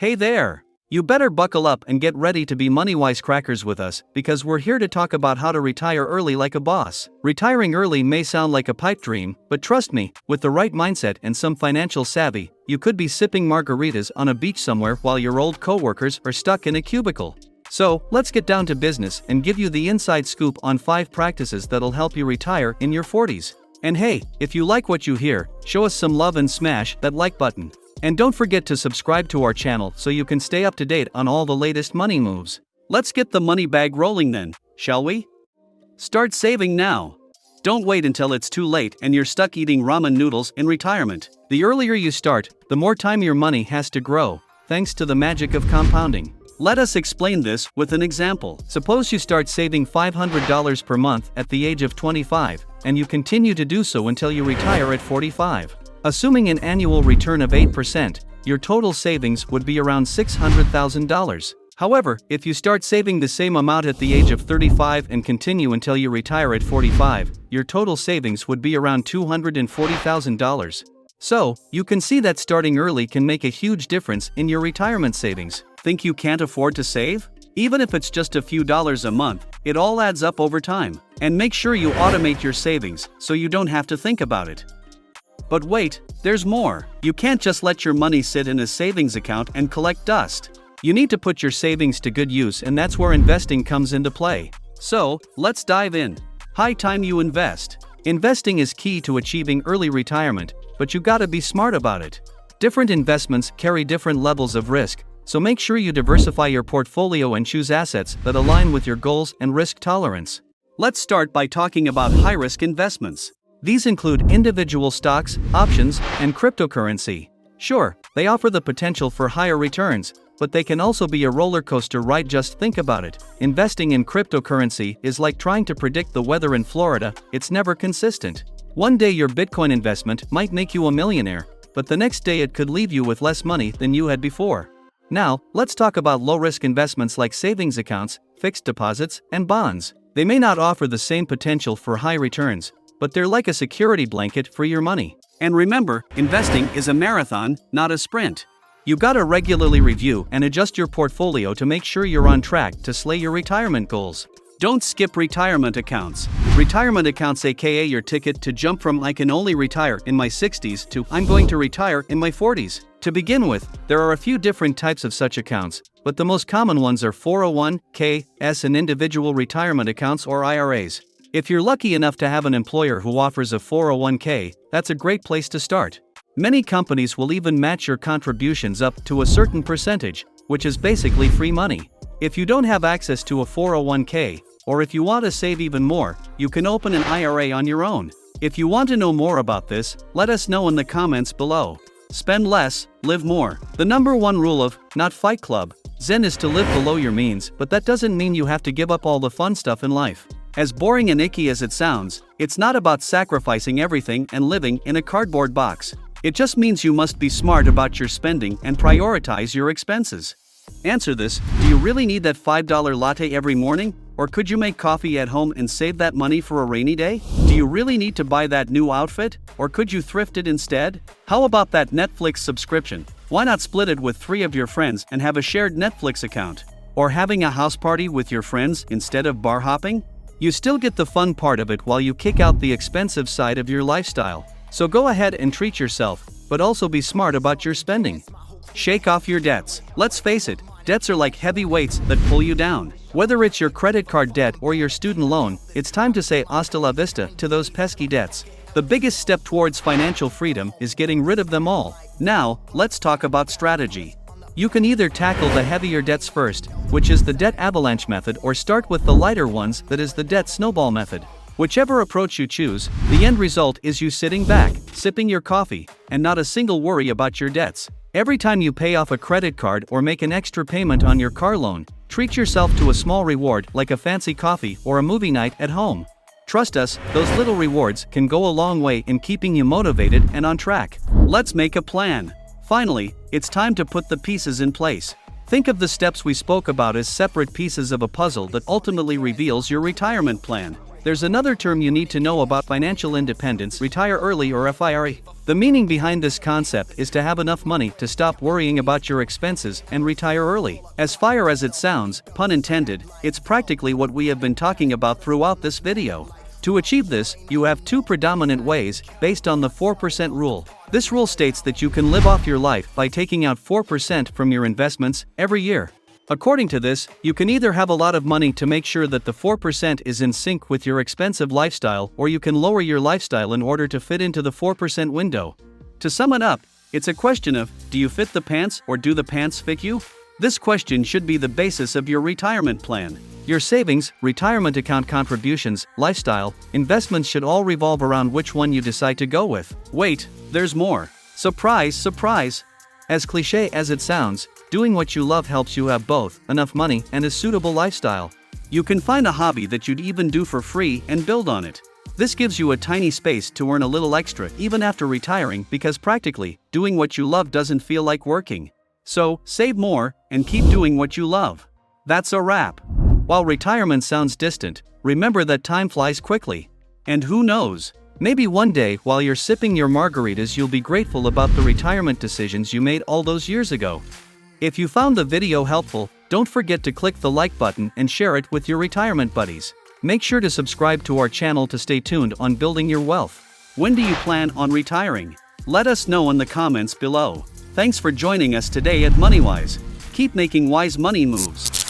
Hey there! You better buckle up and get ready to be money wisecrackers with us, because we're here to talk about how to retire early like a boss. Retiring early may sound like a pipe dream, but trust me, with the right mindset and some financial savvy, you could be sipping margaritas on a beach somewhere while your old coworkers are stuck in a cubicle. So, let's get down to business and give you the inside scoop on 5 practices that'll help you retire in your 40s. And hey, if you like what you hear, show us some love and smash that like button. And don't forget to subscribe to our channel so you can stay up to date on all the latest money moves. Let's get the money bag rolling then, shall we? Start saving now. Don't wait until it's too late and you're stuck eating ramen noodles in retirement. The earlier you start, the more time your money has to grow, thanks to the magic of compounding. Let us explain this with an example. Suppose you start saving $500 per month at the age of 25, and you continue to do so until you retire at 45. Assuming an annual return of 8%, your total savings would be around $600,000. However, if you start saving the same amount at the age of 35 and continue until you retire at 45, your total savings would be around $240,000. So, you can see that starting early can make a huge difference in your retirement savings. Think you can't afford to save? Even if it's just a few dollars a month, it all adds up over time. And make sure you automate your savings so you don't have to think about it. But wait, there's more. You can't just let your money sit in a savings account and collect dust. You need to put your savings to good use, and that's where investing comes into play. So, let's dive in. High time you invest. Investing is key to achieving early retirement, but you gotta be smart about it. Different investments carry different levels of risk, so make sure you diversify your portfolio and choose assets that align with your goals and risk tolerance. Let's start by talking about high-risk investments. These include individual stocks, options, and cryptocurrency. Sure, they offer the potential for higher returns, but they can also be a roller coaster ride. Just think about it. Investing in cryptocurrency is like trying to predict the weather in Florida. It's never consistent. One day your Bitcoin investment might make you a millionaire, but the next day it could leave you with less money than you had before. Now, let's talk about low-risk investments like savings accounts, fixed deposits, and bonds. They may not offer the same potential for high returns, but they're like a security blanket for your money. And remember, investing is a marathon, not a sprint. You gotta regularly review and adjust your portfolio to make sure you're on track to slay your retirement goals. Don't skip retirement accounts. Retirement accounts, aka your ticket to jump from I can only retire in my 60s to I'm going to retire in my 40s. To begin with, there are a few different types of such accounts, but the most common ones are 401(k)s and individual retirement accounts or IRAs. If you're lucky enough to have an employer who offers a 401(k), that's a great place to start. Many companies will even match your contributions up to a certain percentage, which is basically free money. If you don't have access to a 401(k), or if you want to save even more, you can open an IRA on your own. If you want to know more about this, let us know in the comments below. Spend less, live more. The number one rule of Not Fight Club Zen is to live below your means, but that doesn't mean you have to give up all the fun stuff in life. As boring and icky as it sounds, it's not about sacrificing everything and living in a cardboard box. It just means you must be smart about your spending and prioritize your expenses. Answer this: do you really need that $5 latte every morning? Or could you make coffee at home and save that money for a rainy day? Do you really need to buy that new outfit? Or could you thrift it instead? How about that Netflix subscription? Why not split it with 3 of your friends and have a shared Netflix account? Or having a house party with your friends instead of bar hopping? You still get the fun part of it while you kick out the expensive side of your lifestyle. So go ahead and treat yourself, but also be smart about your spending. Shake off your debts. Let's face it, debts are like heavy weights that pull you down. Whether it's your credit card debt or your student loan, it's time to say hasta la vista to those pesky debts. The biggest step towards financial freedom is getting rid of them all. Now, let's talk about strategy. You can either tackle the heavier debts first, which is the debt avalanche method, or start with the lighter ones, that is the debt snowball method. Whichever approach you choose, the end result is you sitting back, sipping your coffee, and not a single worry about your debts. Every time you pay off a credit card or make an extra payment on your car loan, treat yourself to a small reward like a fancy coffee or a movie night at home. Trust us, those little rewards can go a long way in keeping you motivated and on track. Let's make a plan. Finally, it's time to put the pieces in place. Think of the steps we spoke about as separate pieces of a puzzle that ultimately reveals your retirement plan. There's another term you need to know about financial independence: retire early, or FIRE. The meaning behind this concept is to have enough money to stop worrying about your expenses and retire early. As fire as it sounds, pun intended, it's practically what we have been talking about throughout this video. To achieve this, you have two predominant ways, based on the 4% rule. This rule states that you can live off your life by taking out 4% from your investments every year. According to this, you can either have a lot of money to make sure that the 4% is in sync with your expensive lifestyle, or you can lower your lifestyle in order to fit into the 4% window. To sum it up, it's a question of, do you fit the pants, or do the pants fit you? This question should be the basis of your retirement plan. Your savings, retirement account contributions, lifestyle, investments should all revolve around which one you decide to go with. Wait, there's more. Surprise, surprise! As cliche as it sounds, doing what you love helps you have both enough money and a suitable lifestyle. You can find a hobby that you'd even do for free and build on it. This gives you a tiny space to earn a little extra even after retiring, because practically, doing what you love doesn't feel like working. So, save more and keep doing what you love. That's a wrap. While retirement sounds distant, remember that time flies quickly. And who knows? Maybe one day, while you're sipping your margaritas, you'll be grateful about the retirement decisions you made all those years ago. If you found the video helpful, don't forget to click the like button and share it with your retirement buddies. Make sure to subscribe to our channel to stay tuned on building your wealth. When do you plan on retiring? Let us know in the comments below. Thanks for joining us today at MoneyWise. Keep making wise money moves.